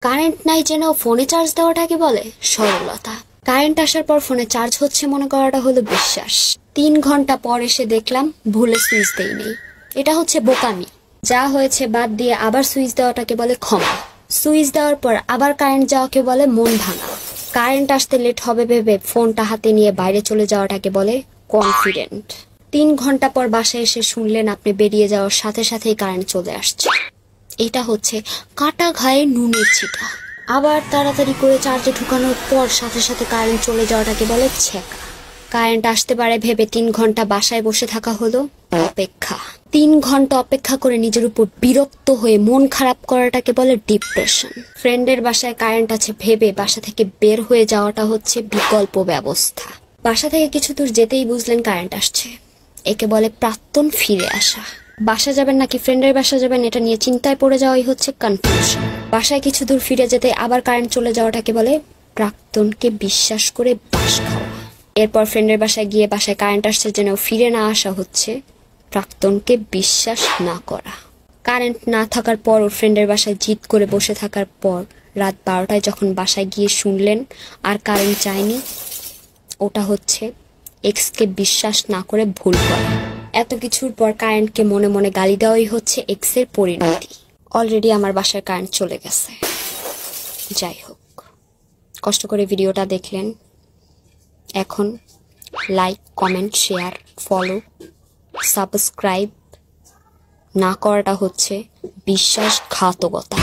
Current নাই জেনেও ফোনে চার্জ দেওয়াটাকে বলে সরলতা। কারেন্ট আসার পর ফোনে চার্জ হচ্ছে মনে করাটা হলো বিশ্বাস। 3 ঘন্টা পর এসে দেখলাম ভুলে সুইচ দেই নেই, এটা হচ্ছে বোকামি। যা হয়েছে বাদ দিয়ে আবার সুইচ দেওয়াটাকে বলে ক্ষমা। সুইচ দেওয়ার পর আবার কারেন্ট যাওয়াকে বলে মন ভাঙা। কারেন্ট আসতে লেট হবে ভেবে ফোনটা হাতে নিয়ে বাইরে চলে যাওয়াটাকে বলে কনফিডেন্ট। 3 ঘন্টা পর বাসায় এসে শুনলেন আপনি বেরিয়ে যাওয়ার সাথে সাথেই কারেন্ট চলে আসছে, এটা হচ্ছে কাটা ঘায়ে নুনের ছিটা। আবার তাড়াতাড়ি করে চার্জে ঢুকানোর পর সাথে সাথে কারেন্ট চলে যাওয়াটাকে বলে ছেঁকা। কারেন্ট আসতে পারে ভেবে 3 ঘন্টা বাসায় বসে থাকা হলো অপেক্ষা। 3 ঘন্টা অপেক্ষা করে নিজের উপর বিরক্ত হয়ে মন খারাপ করাটাকে বলে ডিপ্রেশন। ফ্রেন্ডের বাসায় কারেন্ট আছে ভেবে বাসা থেকে বের হয়ে যাওয়াটা হচ্ছে বিকল্প ব্যবস্থা। বাসা থেকে কিছু দূর যেতেই বুঝলেন কারেন্ট আসছে, একে বলে প্রাক্তন ফিরে আসা। বাসা যাবেন নাকি ফ্রেন্ডের বাসা যাবেন এটা নিয়ে চিন্তায় পড়ে যাওয়াই হচ্ছে কনফিউশন। বাসায় কিছু দূর ফিরে যেতে আবার কারেন্ট চলে যাওয়াটাকে বলে প্রাক্তনকে বিশ্বাস করে বাস খাওয়া। এরপর ফ্রেন্ডের বাসায় গিয়ে বাসায় কারেন্ট আসছে জেনেও ফিরে না আসা হচ্ছে প্রাক্তনকে বিশ্বাস না করা। কারেন্ট না থাকার পর ও ফ্রেন্ডের বাসায় জিদ করে বসে থাকার পর রাত 12টায় যখন বাসায় গিয়ে শুনলেন আর কারেন্ট যায়নি, ওটা হচ্ছে এক্সকে বিশ্বাস না করে ভুল করা। এত কিছুর পর কারেন্টকে মনে মনে গালি দেওয়াই হচ্ছে এক্সের পরিণতি। অলরেডি আমার বাসায় কারেন্ট চলে গেছে। যাই হোক, কষ্ট করে ভিডিওটা দেখলেন, এখন like, comment, share, follow, subscribe না করাটা হচ্ছে বিশ্বাসঘাতকতা।